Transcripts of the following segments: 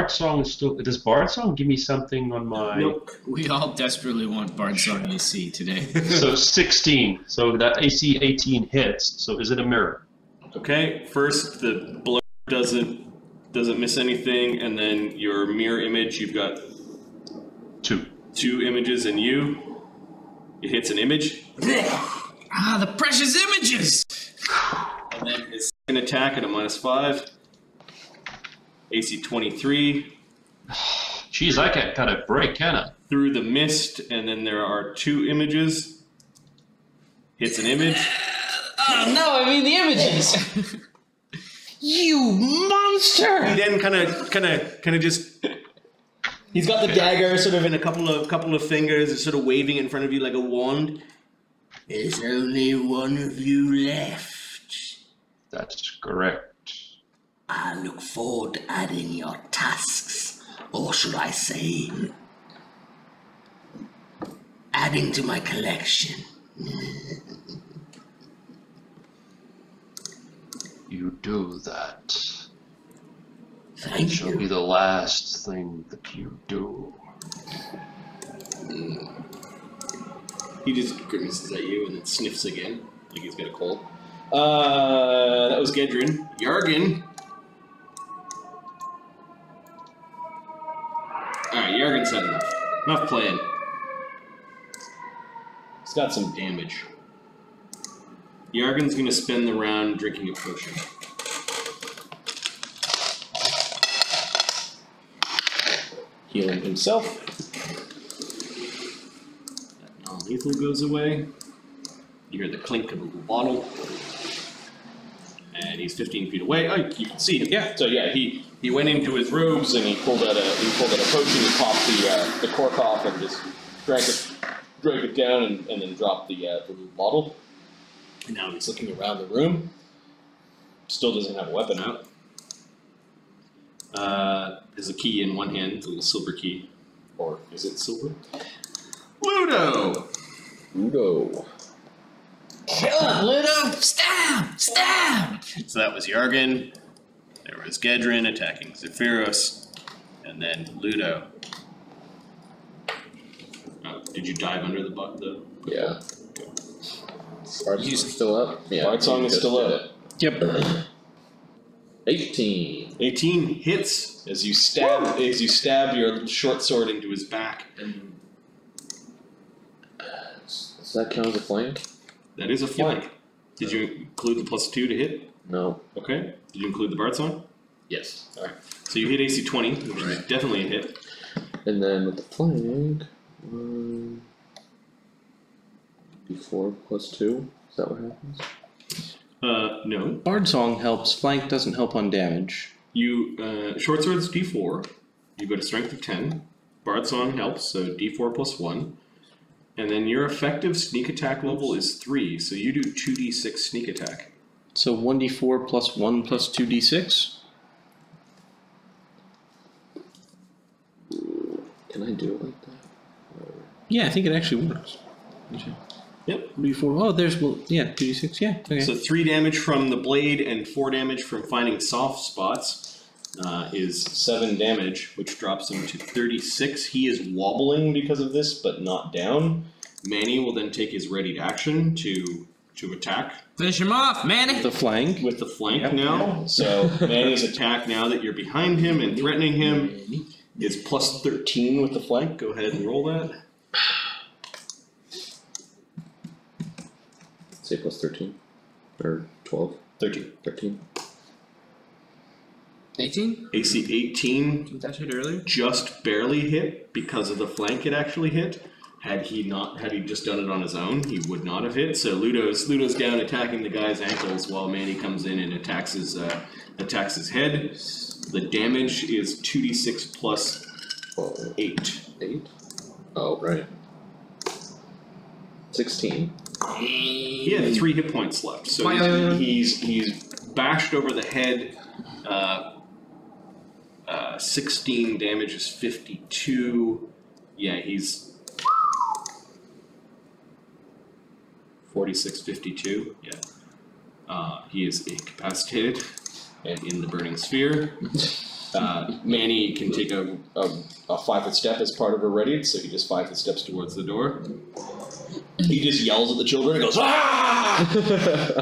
Bard Song still... Does Bard Song give me something on my... Nope. We all desperately want Bard Song AC today. So 16. So that AC 18 hits. So is it a mirror? Okay, first the blur doesn't miss anything, and then your mirror image, you've got 2 images in you. It hits an image. Ah, the precious images! And then his second attack at a -5. AC 23. Jeez, I can't cut a break, can I? Through the mist, and then there are 2 images. Hits an image. Oh no, I mean the images! You monster! He then kind of just... He's got the dagger sort of in a couple of fingers, sort of waving in front of you like a wand. There's only one of you left. That's correct. I look forward to adding your tasks, or should I say, adding to my collection. You do that. Thank It shall you. be the last thing that you do. He just grimaces at you and then sniffs again, like he's got a cold. That was Gaedran. Yargan. Alright, Yargan's had enough. Enough playing. He's got some damage. Yargan's gonna spend the round drinking a potion. Healing himself. That non-lethal goes away. You hear the clink of a little bottle. And he's 15 feet away. Oh, you can see him. Yeah. So yeah, he went into his robes and he pulled out a potion. He popped the cork off and just drank it down and then dropped the little bottle. And now he's looking around the room. Still doesn't have a weapon out. There's a key in one hand, a little silver key. Or is it silver? Luudo! Luudo. Kill him, Luudo! Stab! Stab! So that was Yargan. There was Gaedran attacking Zephyros. And then Luudo. Oh, did you dive under the Yeah. Bard Song still up? Yeah. Bard Song is still up. Yep. 18. 18 hits as you stab your short sword into his back. Does that count as a flank? That is a flank. Did you include the +2 to hit? No. Okay. Did you include the Bard Song? Yes. Alright. So you hit AC 20, which is definitely a hit. And then with the flank, D4 +2. Is that what happens? No. Bard Song helps. Flank doesn't help on damage. You, short sword's D4. You go to strength of 10. Bard Song helps, so D4 +1. And then your effective sneak attack level is 3, so you do 2d6 sneak attack. So 1d4 plus 1 plus 2d6? Can I do it like that? Yeah, I think it actually works. Yep. 1d4. Oh, there's, well, yeah, 2d6, yeah. Okay. So 3 damage from the blade and 4 damage from finding soft spots is 7 damage, which drops him to 36. He is wobbling because of this, but not down. Manny will then take his readied action to attack. Finish him off, Manny! The flank. With the flank now. So Manny's attack now that you're behind him and threatening him is +13 with the flank. Go ahead and roll that. Say +13? Or 12? 13. 13. 18? AC 18 Did that hit earlier? just barely hit because of the flank it actually hit. Had he just done it on his own, he would not have hit. So Luudo's down attacking the guy's ankles while Manny comes in and attacks his head. The damage is 2d6 plus 8. 8? Oh, right. 16. He had 3 hit points left, so he's bashed over the head. 16 damage is 52. Yeah, he's 46, 52. Yeah. He is incapacitated and in the burning sphere. Manny can take a 5-foot step as part of a ready, so he just 5-foot steps towards the door. He just yells at the children and goes, "Ah!"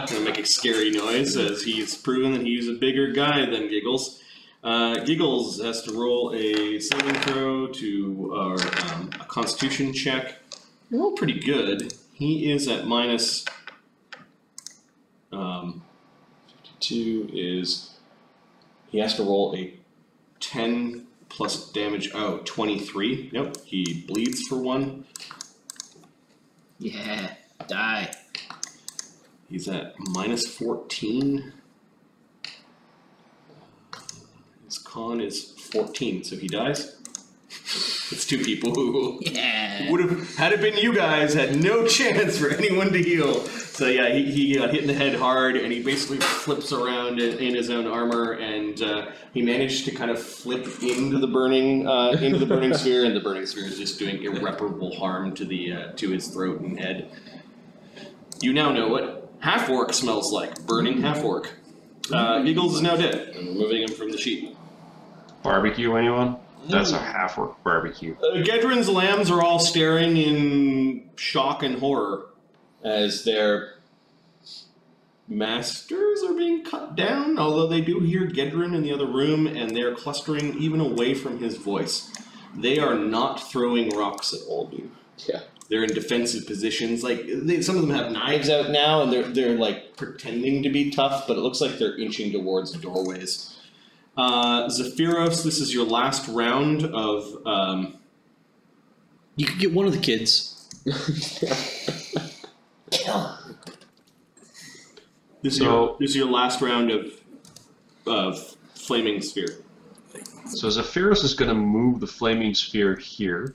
Gonna make a scary noise as he's proven that he's a bigger guy than Giggles. Giggles has to roll a saving throw or a Constitution check. He rolled pretty good. He is at minus 52 is he has to roll a 10 plus damage. 23. Nope, he bleeds for 1. Yeah, die. He's at minus 14. His con is 14, so he dies. It's 2 people who would have, had it been you guys, had no chance for anyone to heal. So yeah, he got hit in the head hard, and he basically flips around in his own armor, and he managed to kind of flip into the burning sphere, and the burning sphere is just doing irreparable harm to his throat and head. You now know what half-orc smells like. Burning half-orc. Giggles is now dead, and removing him from the sheet. Barbecue, anyone? That's a half-orc barbecue. Gaedran's lambs are all staring in shock and horror as their masters are being cut down, although they do hear Gaedran in the other room, and they're clustering even away from his voice. They are not throwing rocks at all of you. Yeah. They're in defensive positions. Like some of them have knives out now, and they're like pretending to be tough, but it looks like they're inching towards the doorways. Zephyros, this is your last round of. You could get one of the kids. This is your last round of flaming sphere. So Zephyros is going to move the flaming sphere here,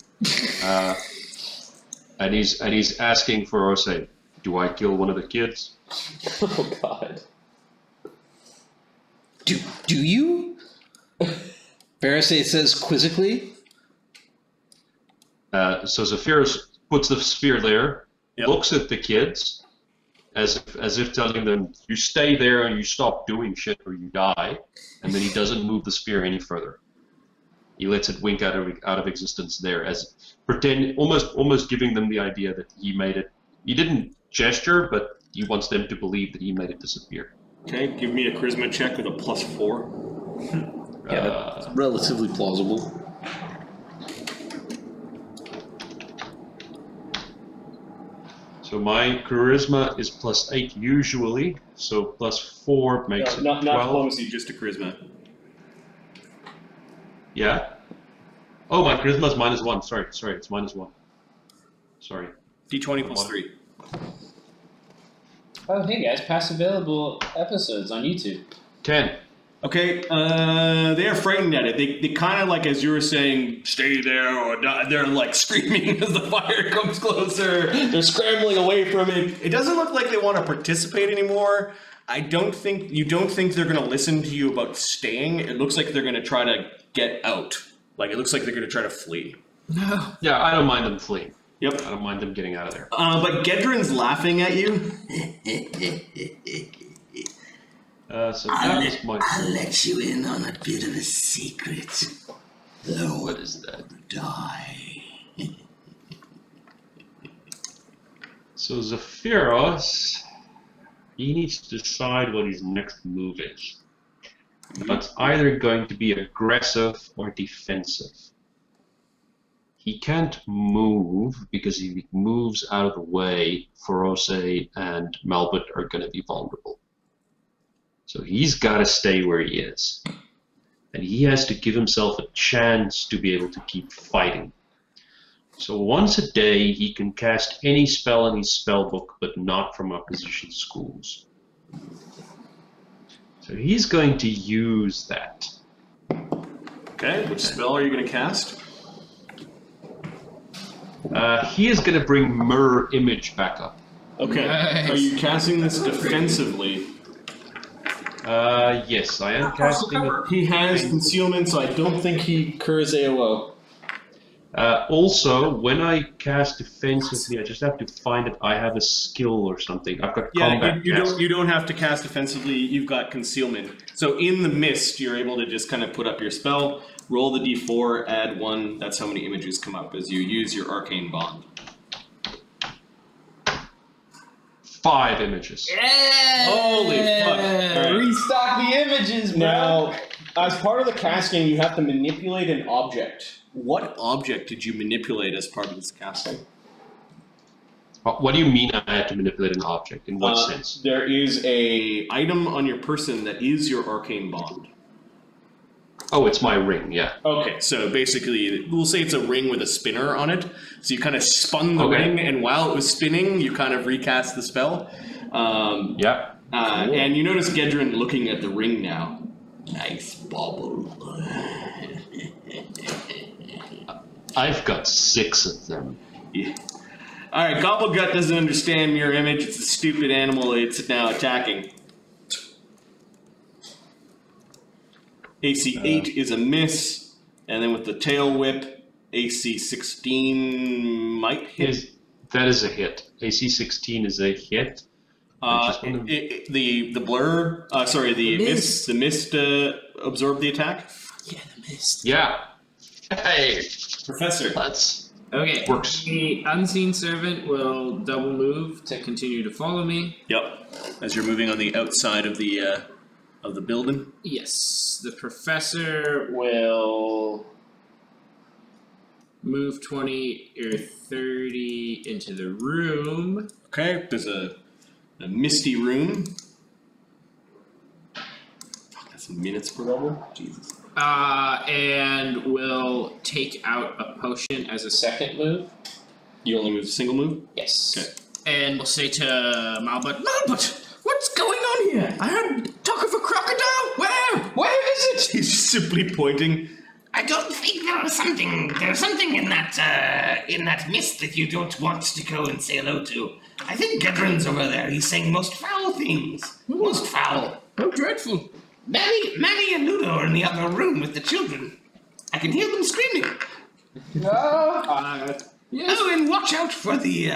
and he's asking Ferosae, "Do I kill one of the kids?" Oh God. Do you? Ferosae says quizzically. So Zephyros puts the sphere there, Yep. looks at the kids, as if telling them, "You stay there and you stop doing shit or you die," and then he doesn't move the sphere any further. He lets it wink out of existence there, as almost giving them the idea that he made it. He didn't gesture, but he wants them to believe that he made it disappear. Okay, give me a charisma check with a +4. Yeah, that's relatively plausible. So my charisma is +8 usually, so +4 makes it 12. Not diplomacy, just a charisma. Yeah. Oh, my charisma is -1. Sorry, it's -1. Sorry. D20 +3. Oh, hey guys, past available episodes on YouTube. 10. Okay, they are frightened at it. They kind of like, as you were saying, stay there or die. They're like screaming as the fire comes closer. They're scrambling away from it. It doesn't look like they want to participate anymore. You don't think they're going to listen to you about staying. It looks like they're going to try to get out. Like, it looks like they're going to try to flee. Yeah, I don't mind them fleeing. Yep. I don't mind them getting out of there. But Gaedran's laughing at you. So that was my... I'll let you in on a bit of a secret. What is that? Die. So Zephyros, he needs to decide what his next move is. It's either going to be aggressive or defensive. He can't move because if he moves out of the way, Ferosae and Malbut are going to be vulnerable. So he's got to stay where he is. And he has to give himself a chance to be able to keep fighting. So once a day, he can cast any spell in his spellbook, but not from opposition schools. So he's going to use that. Okay, which spell are you going to cast? He is going to bring Mirror Image back up. Okay, Nice. Are you casting this defensively? Yes, I am casting it. He has concealment, so I don't think he curs AOO. Also, when I cast defensively, I just have to find that I have a skill or something. I've got combat. You don't have to cast defensively. You've got concealment. So in the mist, you're able to just kind of put up your spell, roll the d4, add 1. That's how many images come up as you use your arcane bond. 5 images. Holy fuck! All right. Restock the images, bro. Now, as part of the casting, you have to manipulate an object. What object did you manipulate as part of this casting? What do you mean I had to manipulate an object? In what sense? There is a item on your person that is your arcane bond. Oh, it's my ring, yeah. Okay, so basically, we'll say it's a ring with a spinner on it. So you kind of spun the ring, and while it was spinning, you kind of recast the spell. Yeah. Cool. And you notice Gaedran looking at the ring now. Nice bauble. I've got 6 of them. Yeah. Alright, Gobblegut doesn't understand mirror image. It's a stupid animal it's now attacking. AC 8 is a miss, and then with the tail whip, AC 16 might hit. That is a hit. AC 16 is a hit. The blur, the mist absorbed the attack? Yeah, the mist. Yeah. Hey, Professor. Okay. Works. The unseen servant will double move to continue to follow me. Yep. As you're moving on the outside of the building. Yes. The professor will move 20 or 30 into the room. Okay. There's a misty room. Fuck, that's minutes per level. Jesus. And will take out a potion as a second move. You only move a single move? Yes. Okay. And we'll say to Malbut, what's going on here? I heard talk of a crocodile. Where is it? He's simply pointing. I don't think there's something in that mist that you don't want to go and say hello to. I think Gaedran's over there. He's saying most foul things. Most foul. Oh, dreadful. Manny and Luudo are in the other room with the children. I can hear them screaming. Yes. Oh, and watch out for the,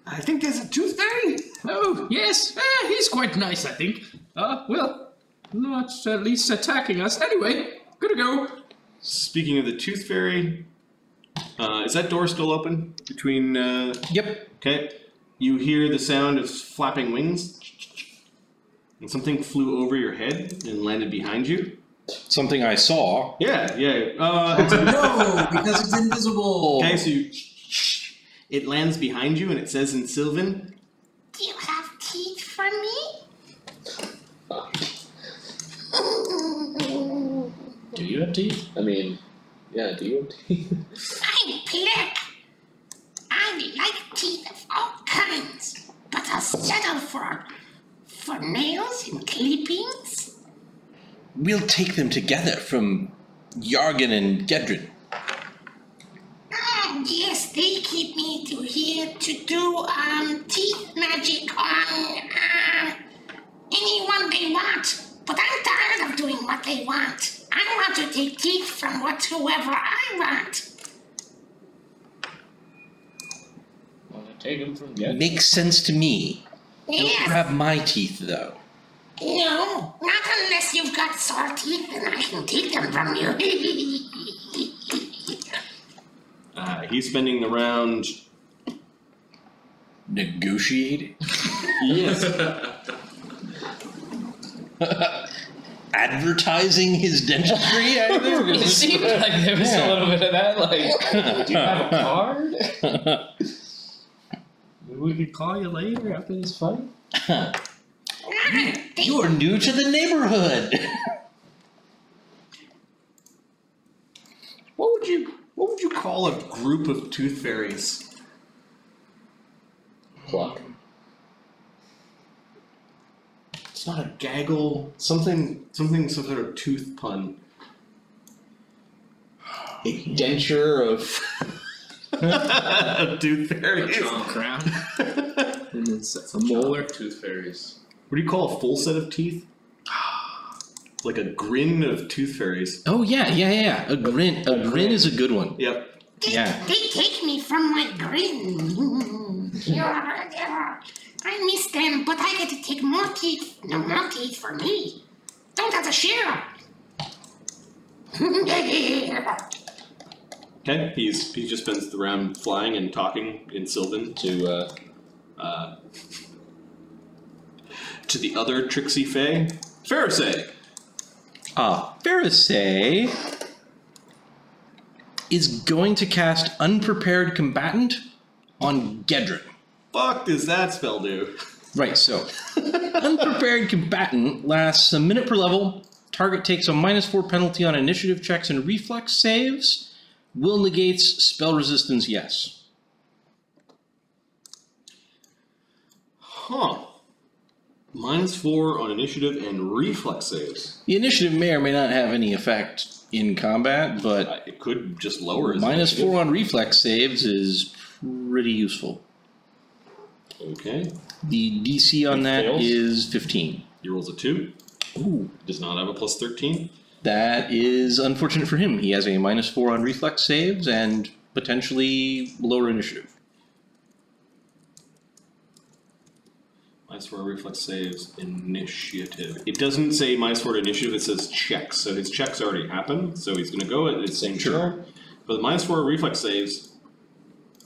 I think there's a tooth fairy. Oh, yes. He's quite nice, I think. Well, not at least attacking us. Anyway, gotta go. Speaking of the tooth fairy, is that door still open between? Yep. Okay. You hear the sound of flapping wings, and something flew over your head and landed behind you. Something I saw. Yeah. No, because it's invisible. Okay, so it lands behind you, and it says in Sylvan, Do you have teeth for me? Do you have teeth? I mean, yeah, do you have teeth? I'm Plick. I like teeth of all kinds, but I'll settle for nails and clippings. We'll take them together from Yargan and Gaedran. Yes, they keep me here to do teeth magic on anyone they want. But I'm tired of doing what they want. I want to take teeth from whoever I want. Want to take them from Gaedran? Makes sense to me. Yes. Don't grab my teeth, though. No, not unless you've got sore teeth and I can take them from you. he's spending the round. Negotiating? Yes. Advertising his dentistry? It seemed like there was a little bit of that, like, do you have a card? We could call you later after this fight. You're new to the neighborhood. What would you call a group of tooth fairies? Pluck. It's not a gaggle. Some sort of tooth pun. A denture of Tooth fairies. Crown. And then a molar. Tooth fairies. What do you call a full set of teeth? Like a grin of tooth fairies. Oh yeah. A grin is a good one. Yep. They take me from my grin. I miss them, but I get to take more teeth. No more teeth for me. Don't have to share. Okay, he just spends the round flying and talking in Sylvan to the other tricksy fae. Ferosae! Ferosae is going to cast Unprepared Combatant on Gaedran. Fuck does that spell do? Right, so Unprepared Combatant lasts a minute per level. Target takes a -4 penalty on initiative checks and reflex saves. Will negates spell resistance, yes. Huh. -4 on initiative and reflex saves. The initiative may or may not have any effect in combat, but It could just lower his -4 initiative. on reflex saves is pretty useful. Okay. The DC on that Fails. is 15. He rolls a 2. Ooh. Does not have a +13. That is unfortunate for him. He has a -4 on reflex saves and potentially lower initiative. -4 reflex saves, initiative. It doesn't say -4 initiative, it says checks. So his checks already happened, so he's going to go at the same turn. But the -4 reflex saves,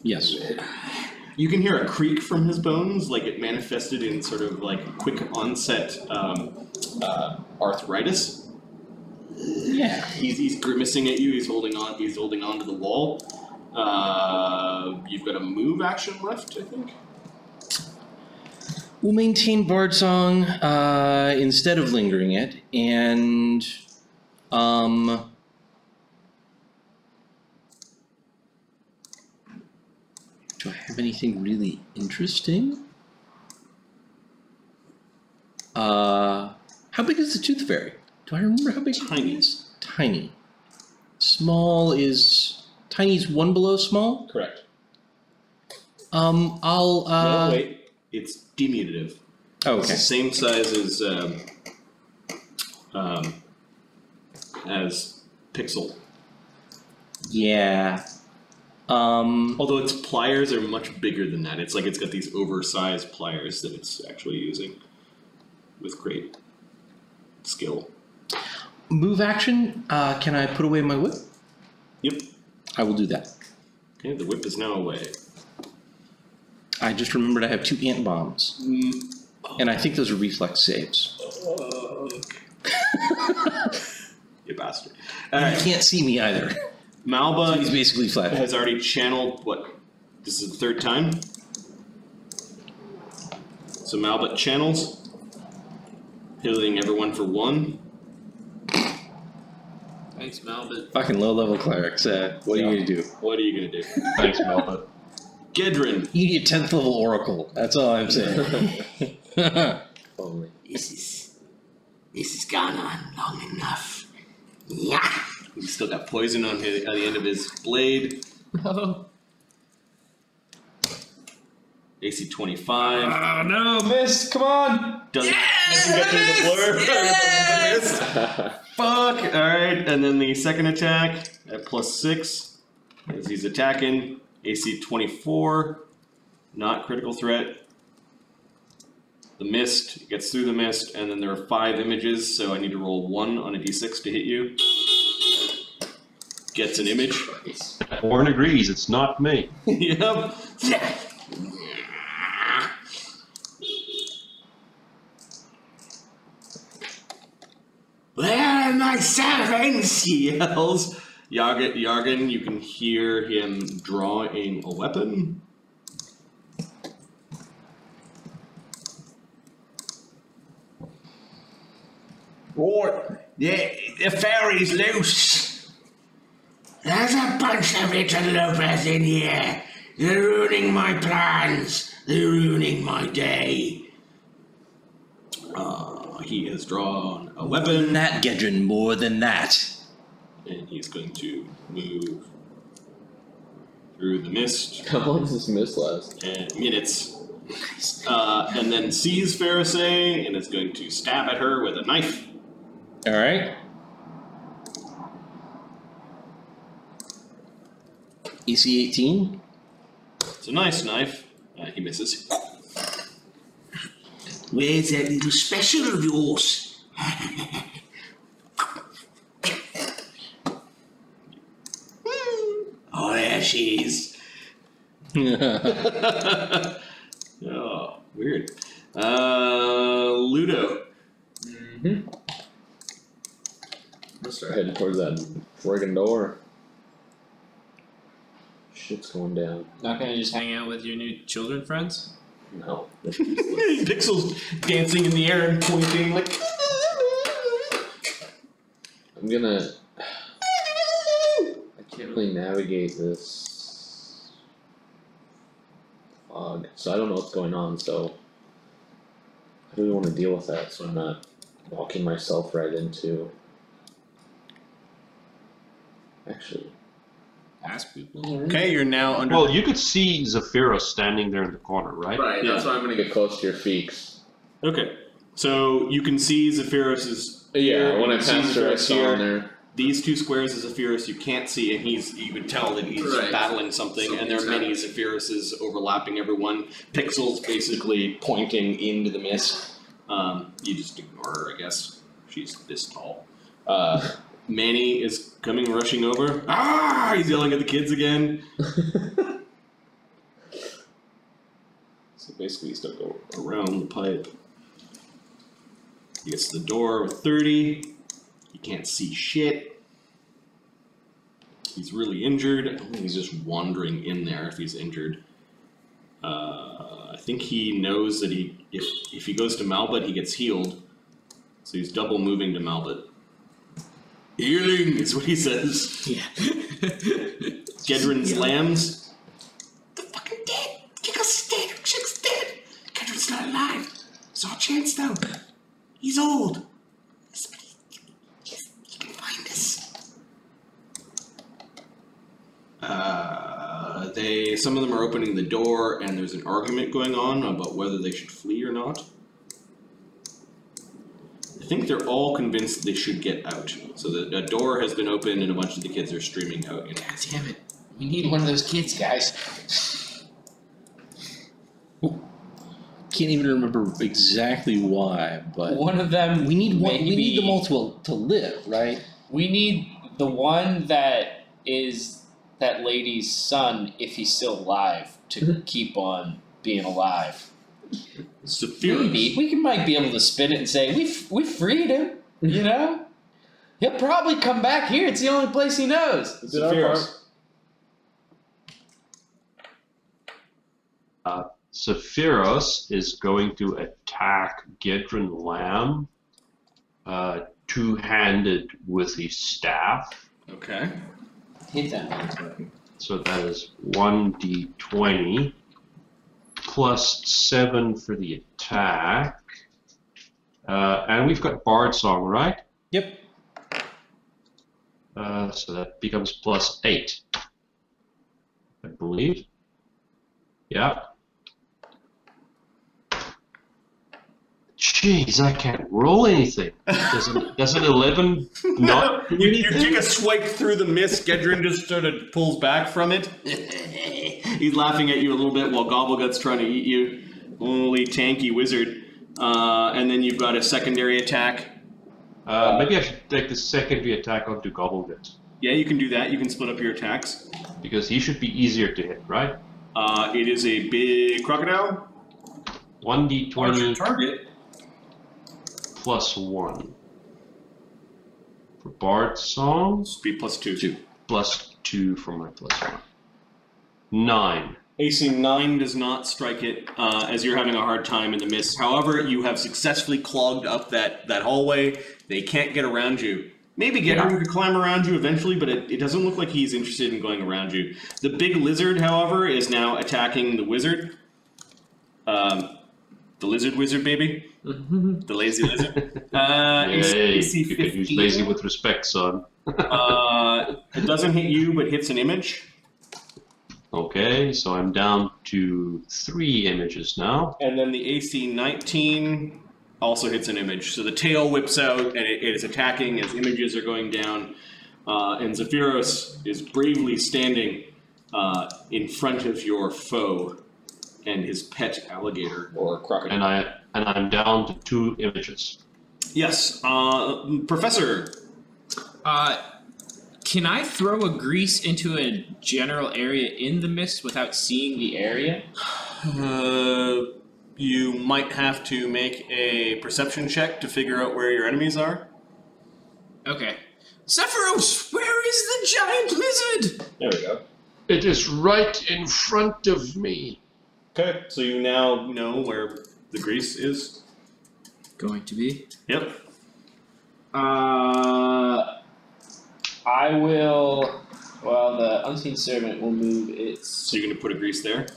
Yes. you can hear a creak from his bones, like it manifested in sort of like quick onset arthritis. Yeah. He's grimacing at you. He's holding on to the wall. You've got a move action left, I think. We'll maintain Bard Song instead of lingering it, and do I have anything really interesting? How big is the Tooth Fairy? Do I remember how big Tiny. it is? Tiny. Small is... Tiny's one below small? Correct. I'll... No, wait. It's diminutive. Oh, It's the okay. same size as Pixel. Yeah. Although its pliers are much bigger than that. It's like it's got these oversized pliers that it's actually using with great skill. Move action. Can I put away my whip? Yep. I will do that. Okay, the whip is now away. I just remembered I have 2 ant bombs. And I think those are reflex saves. You bastard. You Alright, can't see me either. Malba He's basically flat. has already channeled what? This is the 3rd time. So Malba channels, healing everyone for 1. Thanks, Malbit. Fucking low-level clerics. What are you gonna do? What are you gonna do? Thanks, Melba. Gaedran. You need a 10th level oracle. That's all I'm saying. Only. This has gone on long enough. Yeah. He's still got poison on the end of his blade. No. AC 25. Oh no, missed! Come on! Doesn't get through the blur. The mist. Fuck! Alright, and then the second attack at +6 as he's attacking. AC 24. Not critical threat. The mist gets through the mist, and then there are 5 images, so I need to roll 1 on a d6 to hit you. Gets an image. Warren agrees, it's not me. Yep. Where are my servants? He yells. Yargan, you can hear him drawing a weapon. Right. The fairy's loose. There's a bunch of interlopers in here. They're ruining my plans. They're ruining my day. He has drawn a More than weapon, that, Gaedran, more than that. and he's going to move through the mist. How long does this mist last? And minutes. And then sees Ferosae and is going to stab at her with a knife. Alright. AC 18. It's a nice knife. He misses. Where's that little special of yours? Oh, there she is. Oh, weird. Luudo. Mm-hmm. I'll start heading towards that friggin' door. Shit's going down. Not gonna just hang out with your new children friends? No. Pixel's dancing in the air and pointing like. I'm gonna. I can't really navigate this fog, so I don't know what's going on. So I really want to deal with that, so I'm not walking myself right into. Actually, Ask people. Okay, you're now under. Well, you could see Zephyros standing there in the corner, right? right. Yeah. That's why I'm gonna get close to your feet. Okay, so you can see Zephyros's. Yeah, when I you can pass see her, I Zephyros saw in there. These two squares of Zephyros you can't see, and you can tell that he's Right. battling something, and there are many Zephyroses overlapping everyone. Pixel's basically pointing into the mist. You just ignore her, I guess. She's this tall. Manny is coming rushing over. Ah! He's yelling at the kids again. So basically he's gonna go around the pipe. He gets to the door with 30. He can't see shit. He's really injured. I don't think he's just wandering in there if he's injured. I think he knows that if he goes to Malbut, he gets healed. So he's double moving to Malbut. Healing is what he says. Yeah. Gaedran's lambs. They're fucking dead. Kikos is dead. Chick's dead. Kendrick's not alive. There's our chance though. He's old. He can find us. Some of them are opening the door, and there's an argument going on about whether they should flee or not. I think they're all convinced they should get out. So the door has been opened, and a bunch of the kids are streaming out. God damn it. We need one of those kids, guys. Can't even remember exactly why, but One of them. we need one. We maybe- need them all to live, right? We need the one that is that lady's son, if he's still alive, to keep on being alive. Zephyros. Maybe we might be able to spin it and say we freed him. You know, he'll probably come back here. It's the only place he knows. Did our Zephyros. part? Zephyros is going to attack Gaedran Lamb two-handed with his staff. Okay. Hit that. So that is 1d20 plus 7 for the attack. And we've got Bard Song, right? Yep. So that becomes plus 8, I believe. Yeah. Jeez, I can't roll anything. Does an 11 not do You anything? take a swipe through the mist. Gaedran just sort of pulls back from it. He's laughing at you a little bit while Gobblegut's trying to eat you. Holy tanky wizard. And then you've got a secondary attack. Maybe I should take the secondary attack onto Gobblegut, Yeah, you can do that. You can split up your attacks. because he should be easier to hit, right? It is a big crocodile. 1d20 target. plus 1. For Bard Song, Be plus 2. plus 2 for my plus 1. 9. AC 9 does not strike it as you're having a hard time in the mist. However, you have successfully clogged up that hallway. They can't get around you. Maybe Gaedran could climb around you eventually, but it doesn't look like he's interested in going around you. The big lizard, however, is now attacking the wizard. The lizard wizard, baby. The lazy lizard. Yay, AC you can use 15. lazy with respect, son. It doesn't hit you, but hits an image. Okay, so I'm down to 3 images now. And then the AC 19 also hits an image. So the tail whips out and it is attacking as images are going down. And Zephyros is bravely standing in front of your foe and his pet alligator. Or crocodile. And I'm down to 2 images. Yes, Professor. Can I throw a grease into a general area in the mist without seeing the area? You might have to make a perception check to figure out where your enemies are. Okay. Zephyros, where is the giant lizard? There we go. It is right in front of me. Okay, so you now know where the grease is. Going to be. Yep. I will. Well, the unseen servant will move its. So you're gonna put a grease there.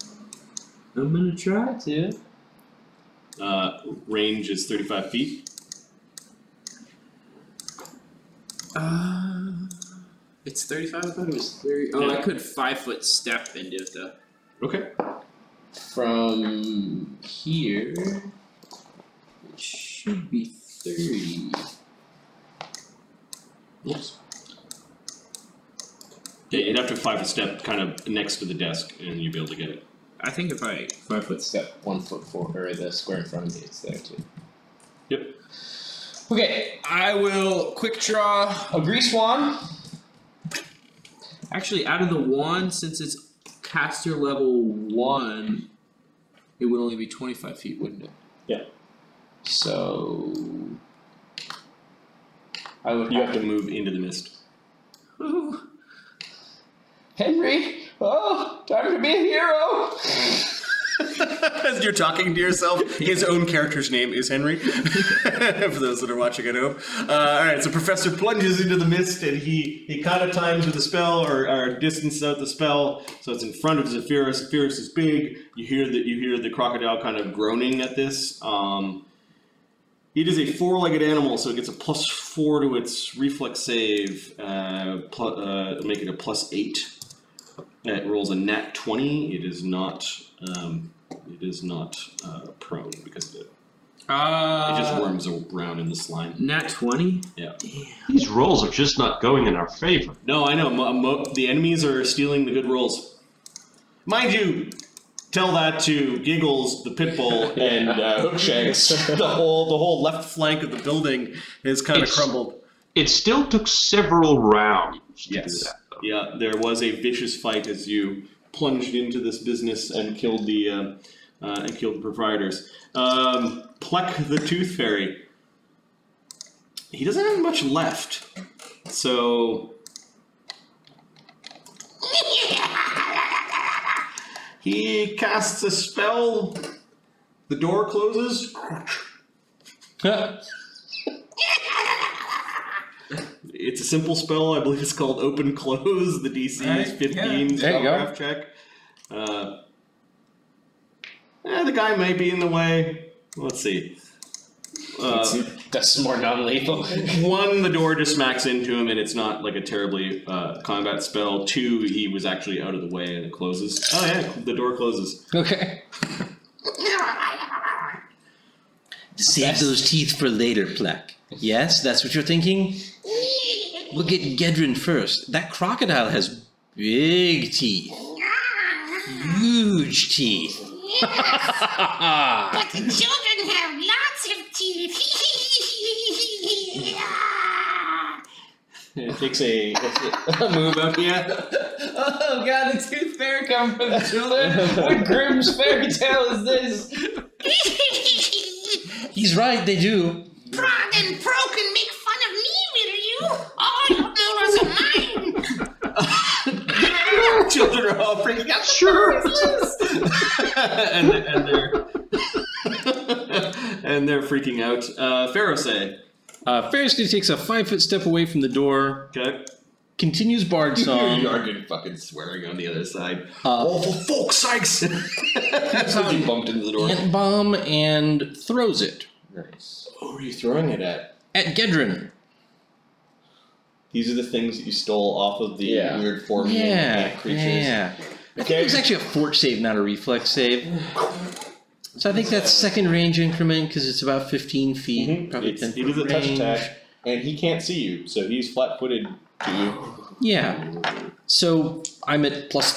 I'm gonna try to. Range is 35 feet. It's 35. I thought it was 30. Oh, Yeah. I could 5-foot step into the. Okay. From here, it should be 30. Oops. Yeah, you'd have to 5 a step kind of next to the desk and you'd be able to get it. I think if I 5-foot step 1 foot forward, or the square in front of me, it's there too. Yep. Okay, I will quick draw a grease wand. Actually, out of the wand, since it's caster level 1, it would only be 25 feet, wouldn't it? Yeah. So I would You have to move into the mist. Ooh. Henry! Oh, time to be a hero! As you're talking to yourself, his own character's name is Henry. For those that are watching at home. Alright, so Professor plunges into the mist and he kind of times with the spell or distances out the spell. So it's in front of Zephyros. Zephyros is big. You hear the crocodile kind of groaning at this. It is a 4-legged animal, so it gets a +4 to its reflex save, make it a +8. It rolls a nat 20. It is not prone because of it. It just worms around in the slime. Nat 20? Yeah. These rolls are just not going in our favor. No, I know. The enemies are stealing the good rolls. Mind you, tell that to Giggles, the pit bull, and Hookshanks. the whole left flank of the building is kind of crumbled. It still took several rounds to do that. Yeah, there was a vicious fight as you plunged into this business and killed the proprietors. Pluck the Tooth Fairy. He doesn't have much left, so he casts a spell. The door closes. It's a simple spell. I believe it's called Open Close. The DC is 15. There you go. Spellcraft check. The guy may be in the way. Let's see. That's more non-lethal. 1, the door just smacks into him, and it's not like a terribly combat spell. 2, he was actually out of the way, and it closes. Oh yeah, the door closes. Okay. Save those teeth for later, Plek. Yes, that's what you're thinking? We'll get Gaedran first. That crocodile has big teeth. Huge teeth. But the children have lots of teeth. It takes a move up here. Oh god, the tooth fairy come from the children? What Grimm's fairy tale is this? He's right, they do. Prod and broken make fun of me, will you? All your dollars are mine. Children are all freaking out. Sure. and they're freaking out. Ferosae. Ferosae takes a 5-foot step away from the door. Okay. Continues Bard Song. You are good fucking swearing on the other side. Oh, for fuck's sakes! You bumped into the door. Ant bomb and throws it. Nice. Who are you throwing it at? At Gaedran. These are the things that you stole off of the weird forming ant creatures. Yeah. I think it was actually a fort save, not a reflex save. So I think that's second range increment because it's about 15 feet. Mm-hmm. Probably 10 He does a foot touch range. attack, and he can't see you, so he's flat-footed to you. Yeah. So I'm at +3.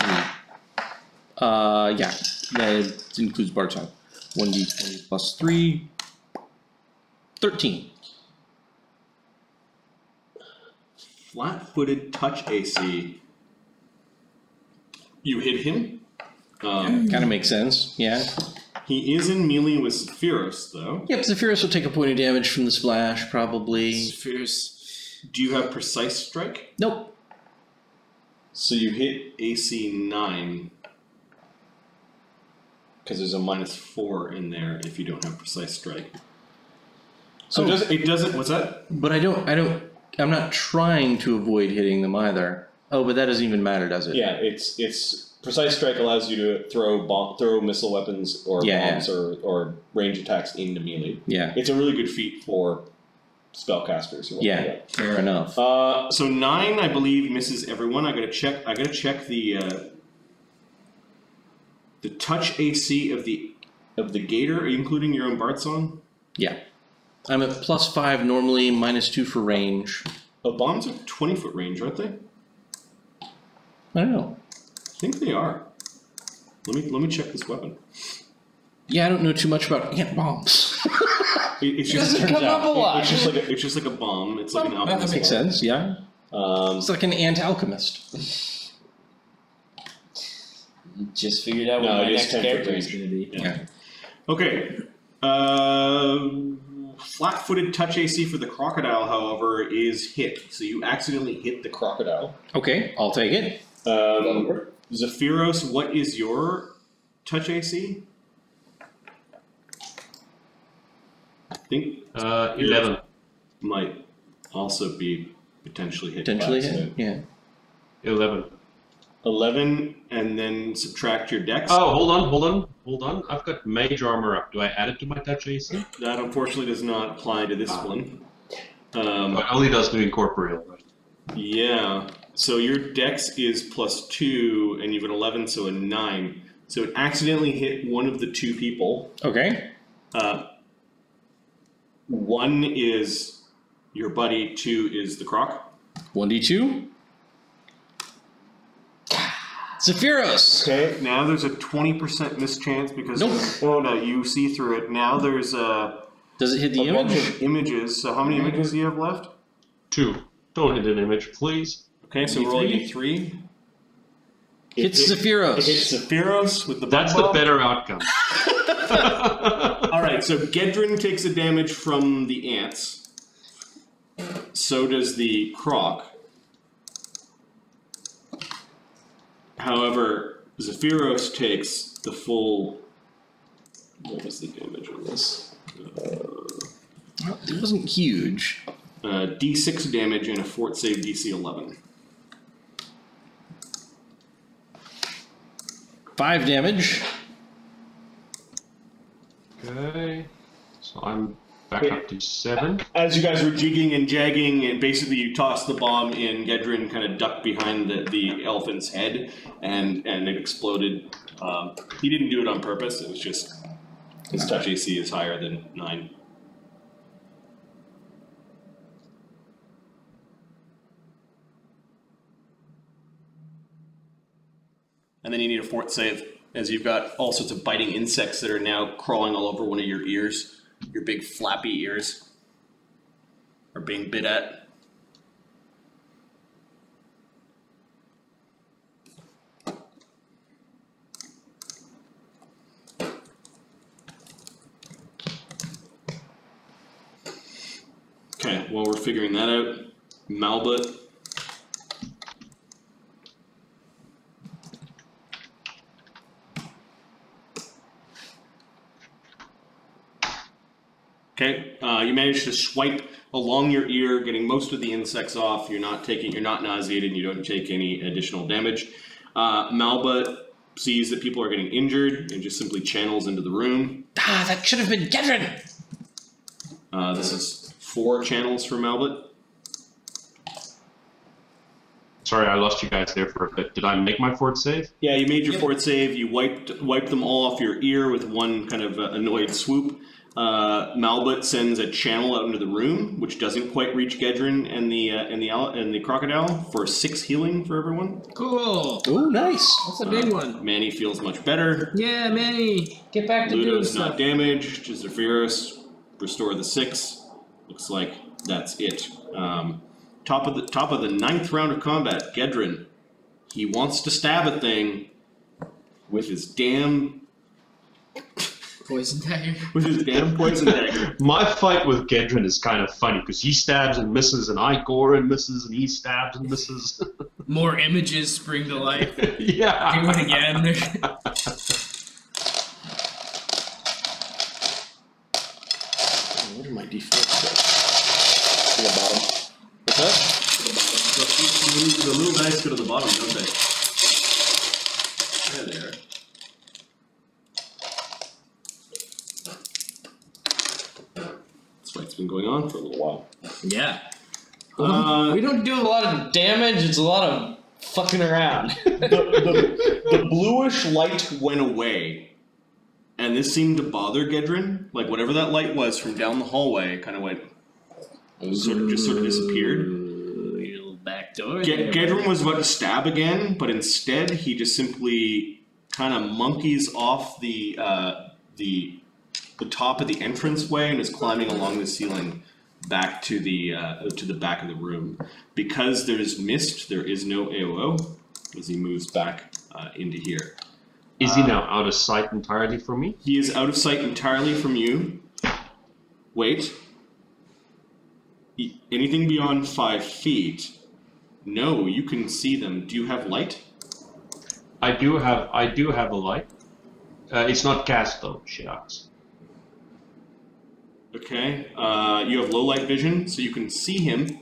Yeah, that includes bar time. 1d20 plus 3. 13. Flat-footed touch AC. You hit him. Kind of makes sense, yeah. He is in melee with Zephyros, though. Yep, Zephyros will take a point of damage from the splash, probably. Zephyros. Do you have precise strike? Nope. So you hit AC 9. Because there's a -4 in there if you don't have precise strike. So it doesn't. What's that? But I'm not trying to avoid hitting them either. Oh, but that doesn't even matter, does it? Yeah, it's precise strike allows you to throw missile weapons or bombs or range attacks into melee. Yeah. It's a really good feat for spellcasters. Yeah, fair enough. So 9, I believe, misses everyone. I gotta check the touch AC of the Gator, including your own Bard Song. Yeah. I'm at +5 normally, -2 for range. Bombs are 20-foot range, aren't they? I don't know. I think they are. Let me check this weapon. Yeah, I don't know too much about ant bombs. It's just Doesn't come up a lot. It's just like a bomb. It's like an alchemist. That makes sense, yeah. It's like an ant alchemist. Just figured out what No, my it is next 10 character foot is going to be. Yeah. Okay. Flat-footed touch AC for the crocodile, however, is hit. So you accidentally hit the crocodile. Okay, I'll take it. Zephyros, what is your touch AC? I think 11. might also be potentially hit. Potentially by hit, accident. yeah. 11. 11, and then subtract your dex. Oh, hold on. I've got mage armor up. Do I add it to my touch AC? That unfortunately does not apply to this one. It only does to incorporeal, right? Yeah. So your dex is +2, and you've an 11, so a 9. So it accidentally hit one of the 2 people. Okay. 1 is your buddy, 2 is the croc. 1d2. Zephyros! Okay, now there's a 20% mischance because Nope. no, you see through it. Now there's Does it hit the bunch image? of images. So how many images do you have left? 2. Don't hit an image, please. Okay, so roll a d3. Hits Zephyros. It hits Zephyros with the That's bug the ball. better outcome. Alright, so Gaedran takes the damage from the ants. So does the croc. However, Zephyros takes the full... What was the damage on this? It wasn't huge. D6 damage and a fort save DC 11. 5 damage. Okay. So I'm back up to 7. As you guys were jigging and jagging, and basically you tossed the bomb in, Gaedran kind of ducked behind the elephant's head, and it exploded. He didn't do it on purpose, it was just his touch AC is higher than 9. And then you need a fort save, as you've got all sorts of biting insects that are now crawling all over one of your ears. Your big flappy ears are being bit at. Okay, while we're figuring that out, Malbut. Okay, you managed to swipe along your ear, getting most of the insects off. You're not nauseated, and you don't take any additional damage. Malbut sees that people are getting injured and just simply channels into the room. Ah, that should have been Gaedran! This is 4 channels for Malbut. Sorry, I lost you guys there for a bit. Did I make my fort save? Yeah, you made your fort save. You wiped them all off your ear with one kind of annoyed swoop. Malbut sends a channel out into the room, which doesn't quite reach Gaedran and the crocodile for 6 healing for everyone. Cool. Oh, nice. That's a big one. Manny feels much better. Yeah, Manny. Get back to doing Luudo's stuff. not damaged. Zephyros, restore the 6. Looks like that's it. Top of the 9th round of combat, Gaedran. He wants to stab a thing with his damn Poison dagger. poison dagger. My fight with Gaedran is kind of funny because he stabs and misses, and I gore and misses, and he stabs and misses. More images spring to life. Yeah. Do it again. What are my defaults? To the bottom. What's that? The little dice go to the bottom, don't they? There they are. This fight's been going on for a little while. Yeah. We don't do a lot of damage, it's a lot of fucking around. the bluish light went away, and this seemed to bother Gaedran. Like whatever that light was from down the hallway, kind of went, sort of disappeared. Little back door. Gaedran was about to stab again, but instead he just simply kind of monkeys off the top of the entranceway and is climbing along the ceiling back to the back of the room. Because there's mist, there is no AOO as he moves back into here. Is he now out of sight entirely from me? He is out of sight entirely from you. Wait. Anything beyond 5 feet? No, you can see them. Do you have light? I do have a light. It's not cast though, shucks. Okay. You have low light vision, so you can see him.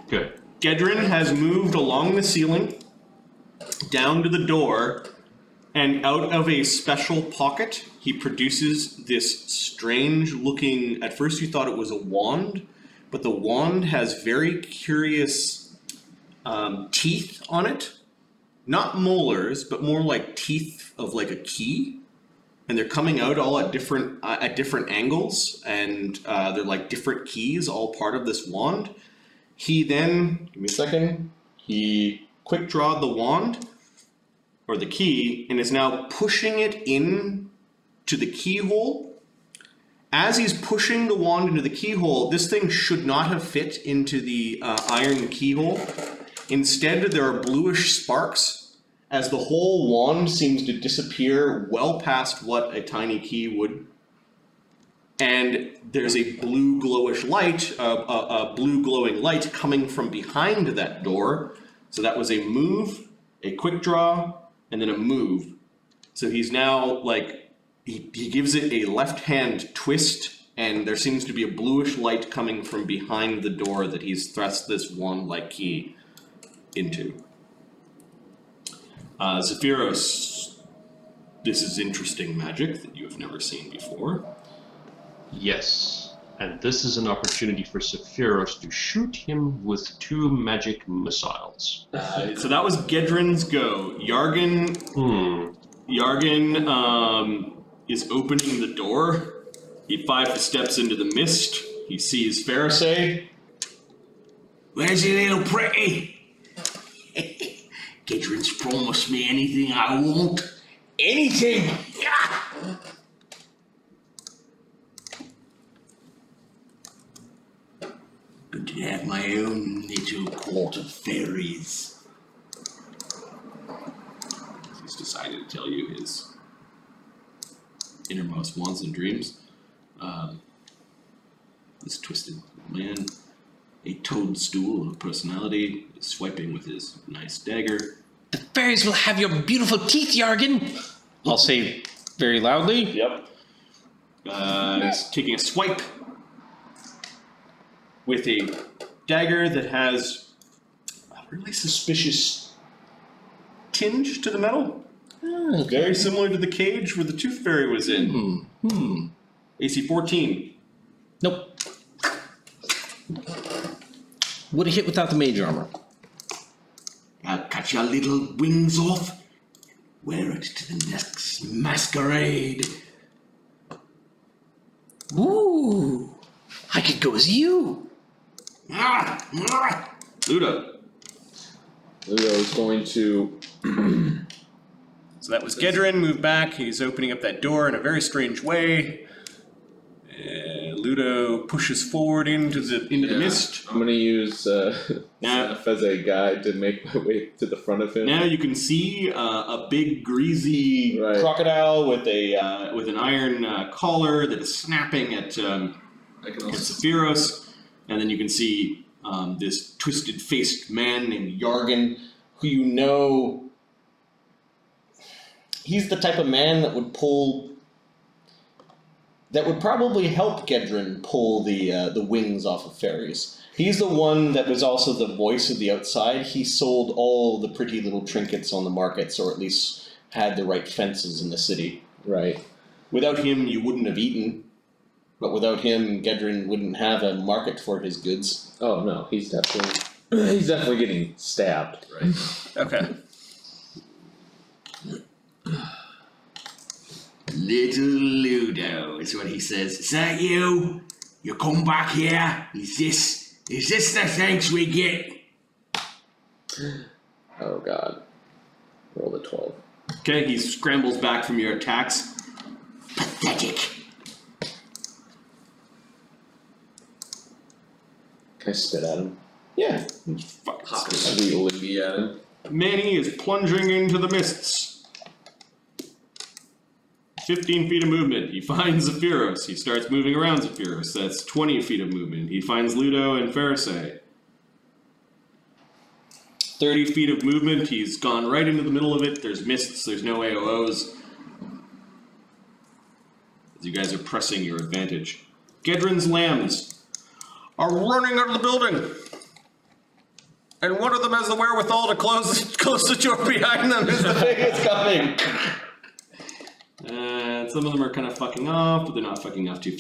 Good. Gaedran has moved along the ceiling, down to the door, and out of a special pocket, he produces this strange looking, at first you thought it was a wand, but the wand has very curious teeth on it. Not molars, but more like teeth of like a key. And they're coming out all at different angles, and they're like different keys, all part of this wand. He then, give me a second, he quick drawed the wand, or the key, and is now pushing it in to the keyhole. As he's pushing the wand into the keyhole, this thing should not have fit into the iron keyhole. Instead, there are bluish sparks as the whole wand seems to disappear well past what a tiny key would. And there's a blue glowish light, a blue glowing light coming from behind that door. So that was a move, a quick draw, and then a move. So he's now like, he gives it a left hand twist, and there seems to be a bluish light coming from behind the door that he's thrust this wand-like key into. Zephyros, this is interesting magic that you have never seen before. Yes. And this is an opportunity for Zephyros to shoot him with 2 magic missiles. So that was Gaedran's go. Yargan is opening the door. He 5 steps into the mist. He sees Ferosae. Where's your little pretty? Gaedran's promised me anything I want. Anything! Good to have my own little court of fairies. He's decided to tell you his innermost wants and dreams. This twisted man, a toadstool of personality, is swiping with his nice dagger. The fairies will have your beautiful teeth, Yargan! I'll say very loudly. Yep. He's taking a swipe with a dagger that has a really suspicious tinge to the metal. Okay. Very similar to the cage where the tooth fairy was in. AC 14. Nope. Would have hit without the mage armor. I'll cut your little wings off, wear it to the next masquerade. Ooh, I could go as you. Luudo. Luudo is going to. So that was Gaedran, moved back. He's opening up that door in a very strange way. Luudo pushes forward into the mist. I'm going to use Staff as a guide to make my way to the front of him. Now you can see a big greasy crocodile with an iron collar that is snapping at Zephyros, and then you can see this twisted-faced man named Yargan, who you know. He's the type of man that would probably help Gaedran pull the wings off of fairies. He's the one that was also the voice of the outside. He sold all the pretty little trinkets on the markets, or at least had the right fences in the city. Right. Without him, you wouldn't have eaten. But without him, Gaedran wouldn't have a market for his goods. Oh no, he's definitely getting stabbed. Right. Okay. Little Luudo is what he says. Is that you? You come back here? Is this the thanks we get? Oh god. Roll a 12. Okay, he scrambles back from your attacks. Pathetic. Can I spit at him? Yeah. Fucking Sweetly at him. Manny is plunging into the mists. 15 feet of movement. He finds Zephyros. He starts moving around Zephyros. That's 20 feet of movement. He finds Luudo and Ferosae. 30 feet of movement. He's gone right into the middle of it. There's mists. There's no AOOs. As you guys are pressing your advantage. Gaedran's lambs are running out of the building. And one of them has the wherewithal to close the door behind them as the thing is coming. Some of them are kind of fucking off, but they're not fucking off too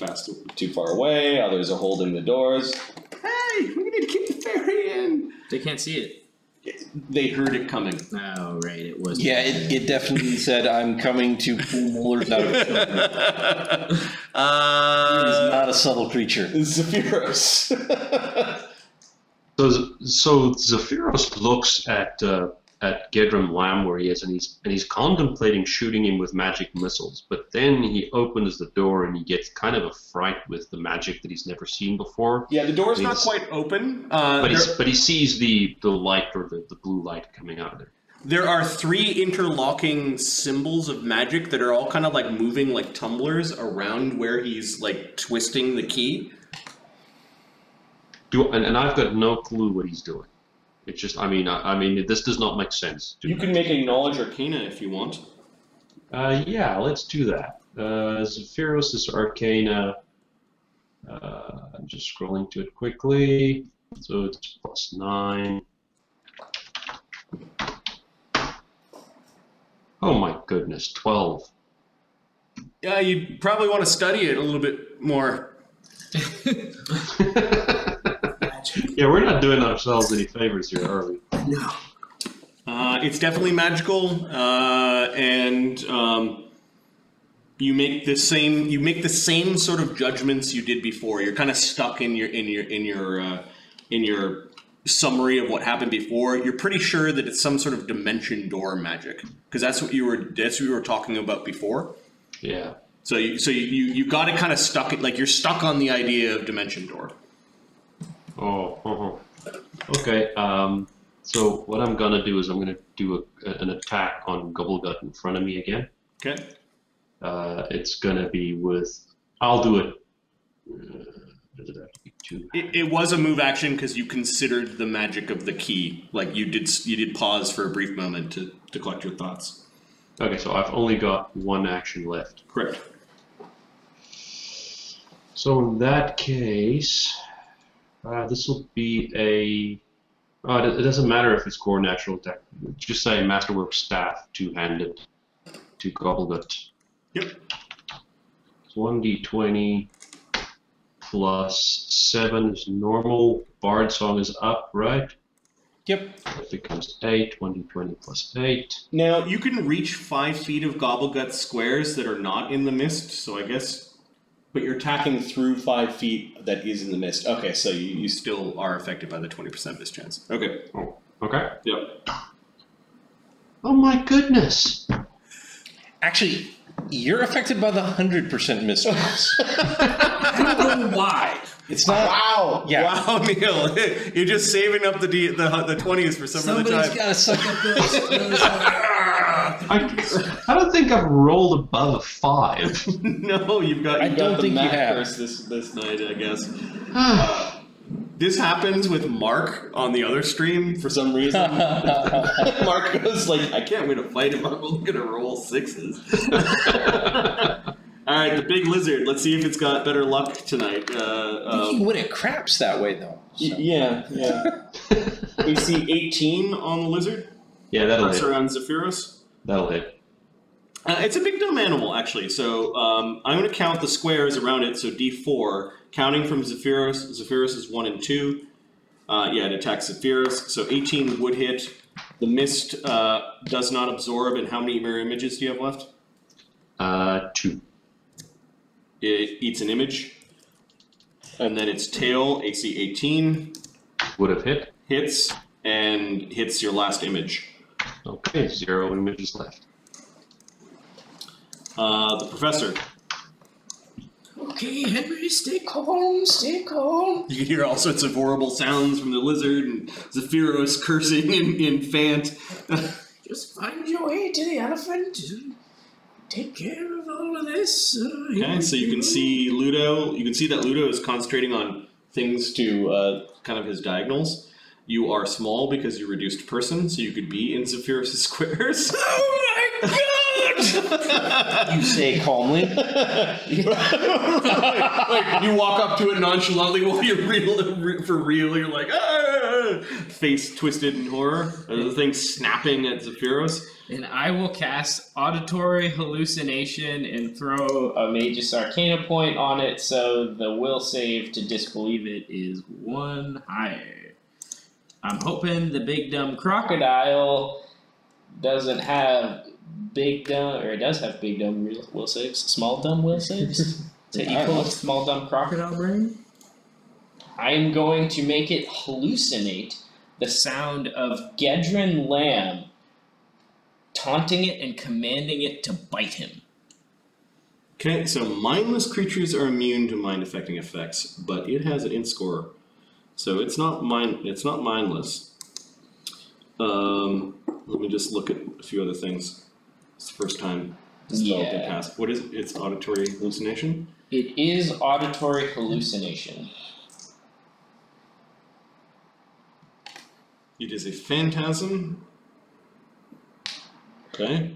far away. Others are holding the doors. Hey, we need to keep the ferry in. They can't see it. They heard it coming. Oh, right, it was. Yeah, it definitely said, I'm coming to pull molars out of children. It is not a subtle creature. Zephyros. So Zephyros looks at Gaedran Lamb where he is, and he's contemplating shooting him with magic missiles. But then he opens the door and he gets kind of a fright with the magic that he's never seen before. Yeah, the door's not quite open. But he sees the light, or the blue light coming out of there. There are 3 interlocking symbols of magic that are all kind of like moving like tumblers around where he's like twisting the key. And I've got no clue what he's doing. It's just, I mean, this does not make sense. You can make a knowledge arcana if you want. Yeah, let's do that. Zephyros' arcana. I'm just scrolling to it quickly. So it's +9. Oh my goodness, 12. Yeah, you probably want to study it a little bit more. Yeah, we're not doing ourselves any favors here, are we? No. It's definitely magical, and you make the same sort of judgments you did before. You're kind of stuck in your summary of what happened before. You're pretty sure that it's some sort of dimension door magic, because that's what you were talking about before. Yeah. So you got it kind of stuck. Like you're stuck on the idea of dimension door. Oh, okay. So what I'm gonna do is I'm gonna do an attack on Gobblegut in front of me again. Okay. It's gonna be with. I'll do it. Does it have to be 2? It was a move action because you considered the magic of the key. Like you did pause for a brief moment to collect your thoughts. Okay, so I've only got 1 action left. Correct. So in that case. This will be a. It doesn't matter if it's core natural attack. Just say Masterwork Staff, 2-handed, to Gobblegut. Yep. 1d20 plus 7 is normal. Bard Song is up, right? Yep. That becomes 8. 1d20 plus 8. Now you can reach 5 feet of Gobblegut squares that are not in the mist. So I guess But you're attacking through 5 feet that is in the mist. Okay, so you still are affected by the 20% miss chance. Okay. Oh, okay. Yep. Oh my goodness. Actually, you're affected by the 100% miss chance. I don't know why. It's not. Wow! Yeah. Wow, Neil! You're just saving up the 20s for some other Somebody's time. got to suck up those. I don't think I've rolled above a 5. No, you've got. I You've don't got think the you Mac have. curse this night, I guess. This happens with Mark on the other stream for some reason. Mark goes like, "I can't win a fight if I'm only gonna roll 6s." All right, the big lizard. Let's see if it's got better luck tonight. You can win at craps that way, though. So. Yeah. We see 18 on the lizard. Yeah, that'll That's hit. around Zephyros. That'll hit. It's a big dumb animal, actually. So I'm going to count the squares around it. So D4, counting from Zephyros. Zephyros is 1 and 2. It attacks Zephyros. So 18 would hit. The mist does not absorb. And how many mirror images do you have left? 2. It eats an image. And then its tail, AC 18, Would have hit. hits, and hits your last image. Okay, 0 images left. The professor. Okay, Henry, stay calm, stay calm. You can hear all sorts of horrible sounds from the lizard and Zephyros cursing in Fant. Just find your way to the elephant and take care of all of this. Okay, so you can see Luudo. You can see that Luudo is concentrating on things to kind of his diagonals. You are small because you're reduced person, so you could be in Zephyros' squares. Oh my god! You say calmly. Like, you walk up to it nonchalantly while you're for real. You're like, ah! Face twisted in horror. And the thing snapping at Zephyros. And I will cast Auditory Hallucination and throw a Magus Arcana point on it, so the will save to disbelieve it is 1 higher. I'm hoping the big dumb crocodile doesn't have big dumb, or it does have big dumb will saves, small dumb will saves to equal small dumb crocodile brain. I am going to make it hallucinate the sound of Gaedran lamb taunting it and commanding it to bite him. Okay, so mindless creatures are immune to mind-affecting effects, but it has an int score, so it's not mindless. Let me just look at a few other things. It's the first time this spell has been cast. What is it? It's auditory hallucination? It is auditory hallucination. It is a phantasm. Okay.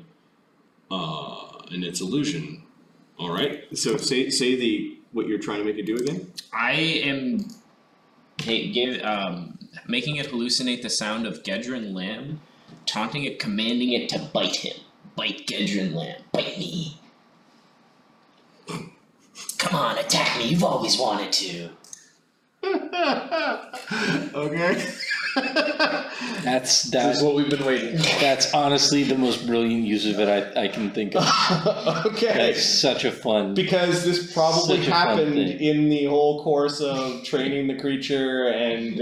And it's illusion. All right. So say what you're trying to make it do again. I am making it hallucinate the sound of Gaedran lamb, taunting it, commanding it to bite him. Bite Gaedran lamb. Bite me. Come on, attack me. You've always wanted to. Okay. That's what we've been waiting for. That's honestly the most brilliant use of it I can think of. Okay. That's such a fun. Because this probably Such a fun happened thing. in the whole course of training the creature and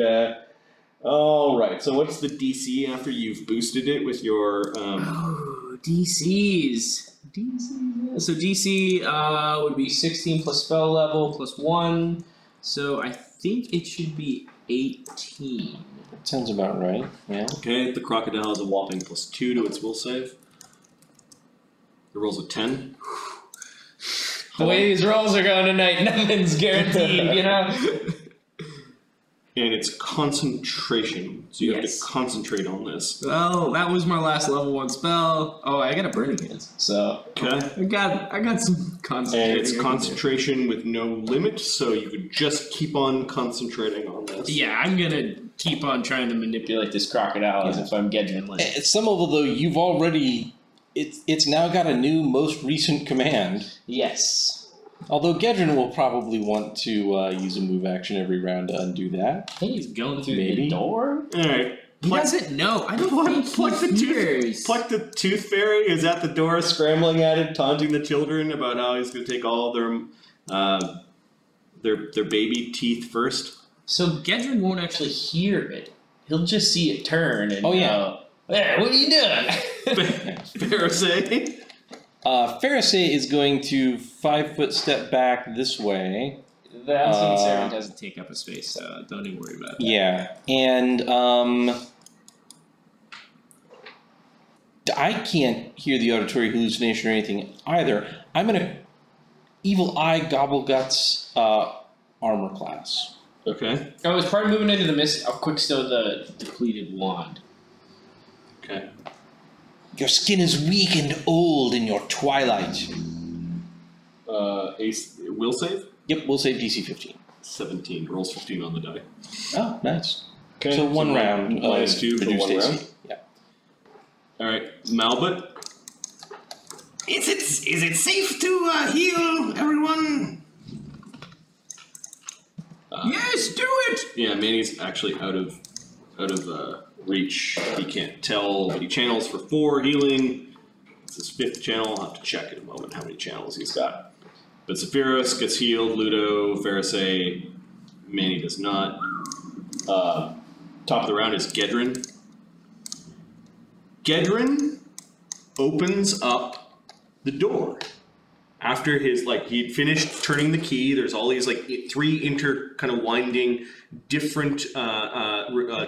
all right. So what's the DC after you've boosted it with your Oh, DCs. So DC would be 16 plus spell level plus 1. So I think it should be 18. Sounds about right. Yeah. Okay, the crocodile has a whopping +2 to its will save. It rolls a 10. The way these rolls are going tonight, nothing's guaranteed, you know? And it's concentration. So you have to Yes. concentrate on this. Well, that was my last level 1 spell. Oh, I got a burning hands, so Okay. I got some concentrating. And it's I can do. concentration with no limit, so you could just keep on concentrating on this. Yeah, I'm gonna keep on trying to manipulate this crocodile as if I'm Gaedran lamb. At some level, though, you've already. It's now got a new, most recent command. Yes. Although Gaedran will probably want to use a move action every round to undo that. I think he's going through Maybe. the door. Alright. He doesn't know. I don't think he hears. Pluck the Tooth Fairy is at the door scrambling at it, taunting the children about how he's going to take all Their baby teeth first. So Gaedran won't actually hear it. He'll just see it turn and Oh, yeah. go, "There, what are you doing?" Ferosae. Ferosae is going to 5-foot step back this way. The unseen servant doesn't take up a space, so don't even worry about that. Yeah, and I can't hear the auditory hallucination or anything either. I'm gonna evil eye gobble guts armor class. Okay. Oh, as part of moving into the mist, I'll quick stow the depleted wand. Okay. Your skin is weak and old in your twilight. Ace will save. Yep, we'll say DC 15. 17. Rolls 15 on the die. Oh, nice. Okay. So one round. Minus 2 for reduced one AC. round. Yeah. All right, Malbut. Is it safe to heal everyone? Yes, do it! Yeah, Manny's actually out of reach. He can't tell, but he channels for 4 healing. It's his 5th channel. I'll have to check in a moment how many channels he's got. But Zephyros gets healed, Luudo, Ferosae, Manny does not. Top of the round is Gaedran. Gaedran opens up the door. After his, he'd finished turning the key, there's all these, 3 kind of winding, different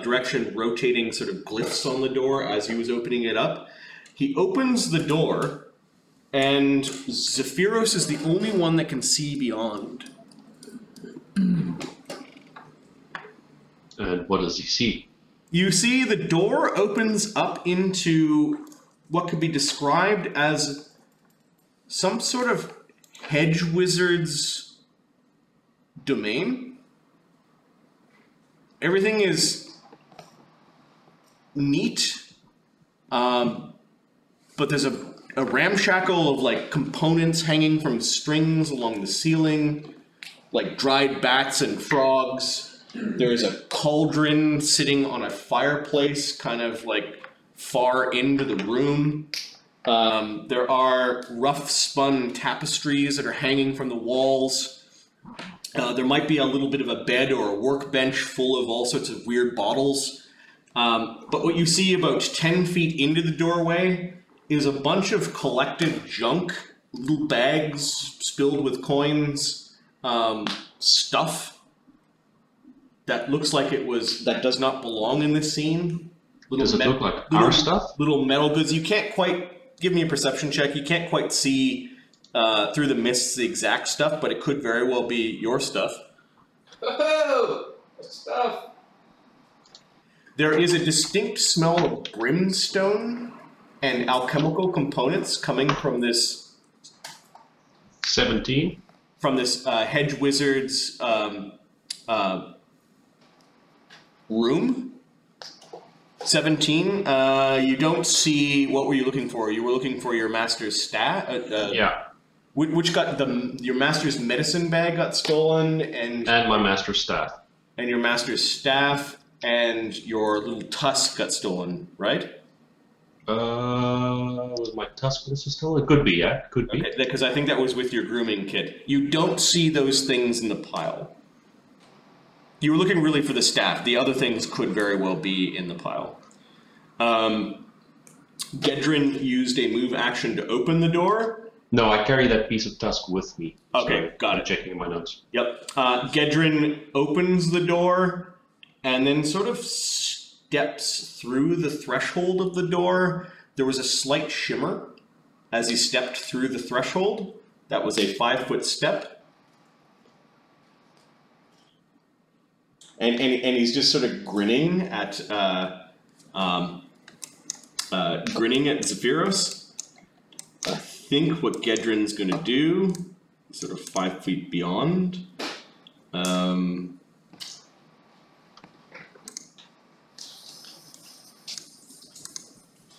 direction rotating sort of glyphs on the door as he was opening it up. He opens the door, and Zephyros is the only one that can see beyond. And what does he see? You see the door opens up into what could be described as some sort of hedge wizard's domain. Everything is neat, but there's a ramshackle of components hanging from strings along the ceiling, like dried bats and frogs. There's a cauldron sitting on a fireplace, kind of far into the room. There are rough spun tapestries that are hanging from the walls. There might be a little bit of a bed or a workbench full of all sorts of weird bottles. But what you see about 10 feet into the doorway is a bunch of collected junk, little bags spilled with coins, stuff that looks like that does not belong in this scene. Does it look like our stuff? Little metal goods. You can't quite, give me a perception check, you can't quite see through the mists the exact stuff, but it could very well be your stuff. Oh, stuff. There is a distinct smell of brimstone and alchemical components coming from this 17. From this hedge wizard's room. 17. You don't see. What were you looking for? You were looking for your master's staff. Yeah. Which got your master's medicine bag got stolen, and my master's staff. And your master's staff and your little tusk got stolen, right? Was my tusk stolen? It could be, yeah. Could be. Okay, because I think that was with your grooming kit. You don't see those things in the pile. You were looking really for the staff. The other things could very well be in the pile. Gaedran used a move action to open the door. No, I carry that piece of tusk with me. Okay, so got I'm it. checking my notes. Yep. Gaedran opens the door and then sort of steps through the threshold of the door. There was a slight shimmer as he stepped through the threshold. That was a 5-foot step. And he's just sort of grinning at Zephyros. I think what Gaedran's going to do, sort of 5 feet beyond. No,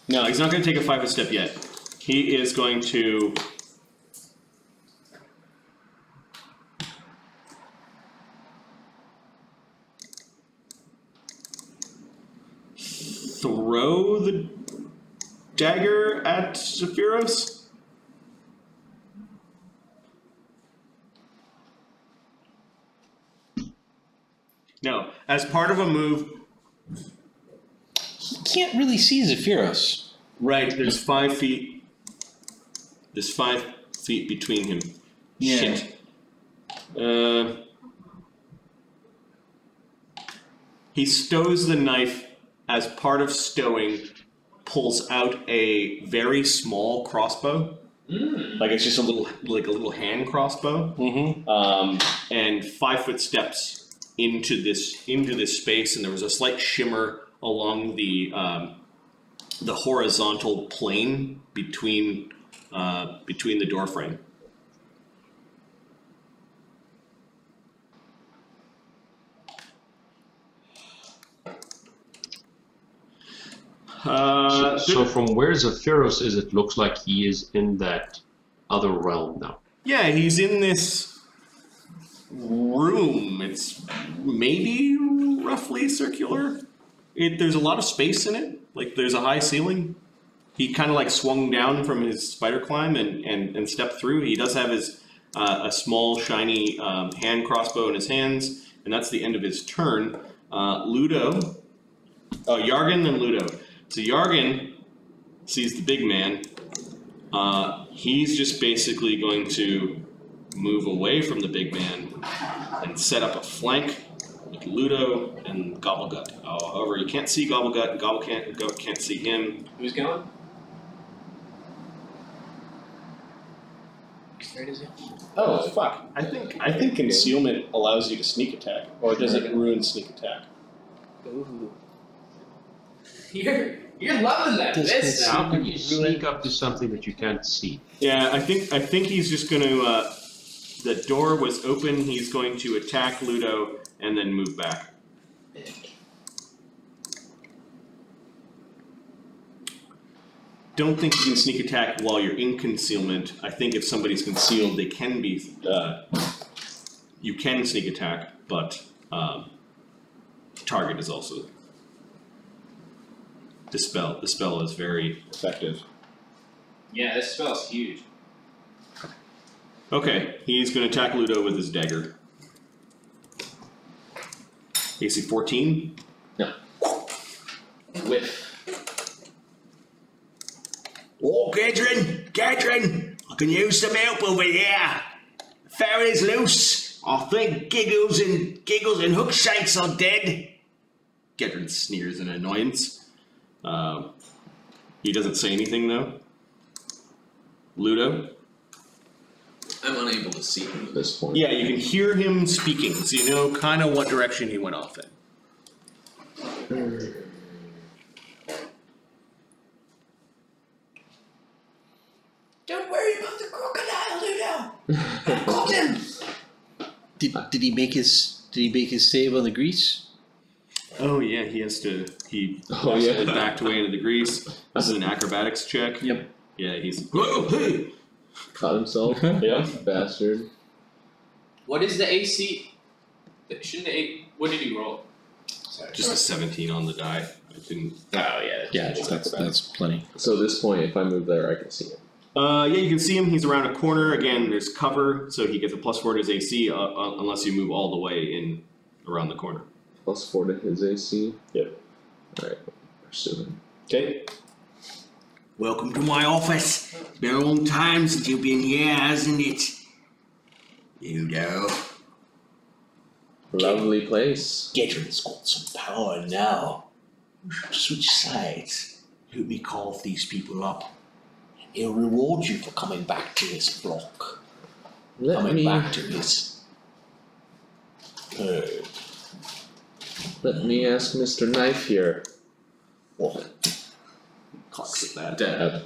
he's not going to take a 5-foot step yet. He is going to throw the dagger at Zephyros. No. As part of a move, He can't really see Zephyros. right, there's 5 feet. There's 5 feet between him. Yeah. Shit. He stows the knife. As part of stowing, pulls out a very small crossbow. Like it's just a little hand crossbow. Mm-hmm. And 5 foot steps into this space, and there was a slight shimmer along the horizontal plane between the door frame. So from where Zephyros is, it looks like he is in that other realm now. Yeah, he's in this room. It's maybe roughly circular. There's a lot of space in it. Like there's a high ceiling. He kind of like swung down from his spider climb and stepped through. He does have his a small shiny hand crossbow in his hands, and that's the end of his turn. Luudo. Oh, Yargan and Luudo. So Yargan sees the big man. He's just basically going to move away from the big man and set up a flank with Luudo and Gobblegut. However, you can't see Gobblegut, and Gobblegut can't see him. Who's going? Oh fuck! I think concealment allows you to sneak attack, or does it ruin sneak attack? Ooh. You're loving that this How now. can you sneak up to something that you can't see? Yeah, I think he's just going to. The door was open. He's going to attack Luudo and then move back. Don't think you can sneak attack while you're in concealment. I think if somebody's concealed, they can be. You can sneak attack, but target is also. The spell is very effective. Yeah, this spell's huge. Okay, he's going to attack Luudo with his dagger. AC 14. No. Whiff. Oh, Gaedran, I can use some help over here. Ferry's loose. I think Giggles and Hookshanks are dead. Gaedran sneers in annoyance. He doesn't say anything though. Luudo? I'm unable to see him at this point. Yeah, you can hear him speaking, so you know kind of what direction he went off in. Don't worry about the crocodile, Luudo. I got him. Did he make his save on the grease? Oh yeah, he Oh, yeah. backed away into the grease. This is an acrobatics check. Yep. Yeah, he's Caught himself. Yeah. Bastard. What is the AC? What did he roll? Sorry. just a 17 on the die. I didn't. Oh yeah. Yeah, that's plenty. So at this point, if I move there, I can see him. Yeah, you can see him. He's around a corner. Again, there's cover, so he gets a +4 to his AC unless you move all the way in around the corner. +4 to his AC. Yep. Alright, pursue him. Okay. Welcome to my office. It's been a long time since you've been here, hasn't it? Luudo. Lovely place. Gaedran's got some power now. Switch sides. Help me carve these people up. And he'll reward you for coming back to his flock. Let Coming me back to his herd. let me ask Mr. Knife here. What? Cocks at that. Dab.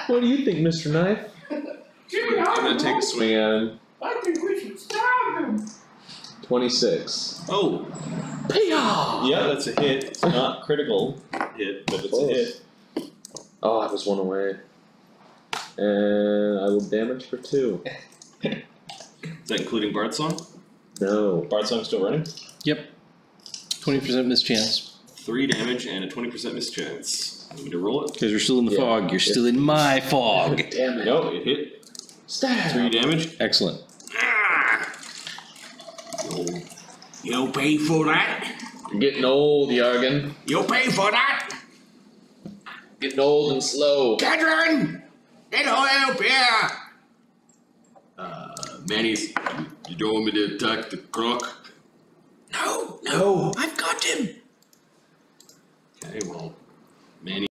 What do you think, Mr. Knife? I'm gonna take a swing at him. I think we should stab him. 26. Oh, Yeah, that's a hit. It's not critical hit, but it's a hit. Oh, I was one away. And I will damage for 2. is that including Bard Song? No. Bard Song's still running? Yep. 20% mischance. 3 damage and a 20% mischance. Want me to roll it? Because you're still in the Yeah. fog. You're still in my fog. Damn it. No, it hit. Stab. 3 damage. Excellent. You'll pay for that. You're getting old, Yargan. You'll pay for that. Getting old and slow. Gaedran, it'll help you. Manny's, you don't want me to attack the croc? No, I've got him. Okay, well,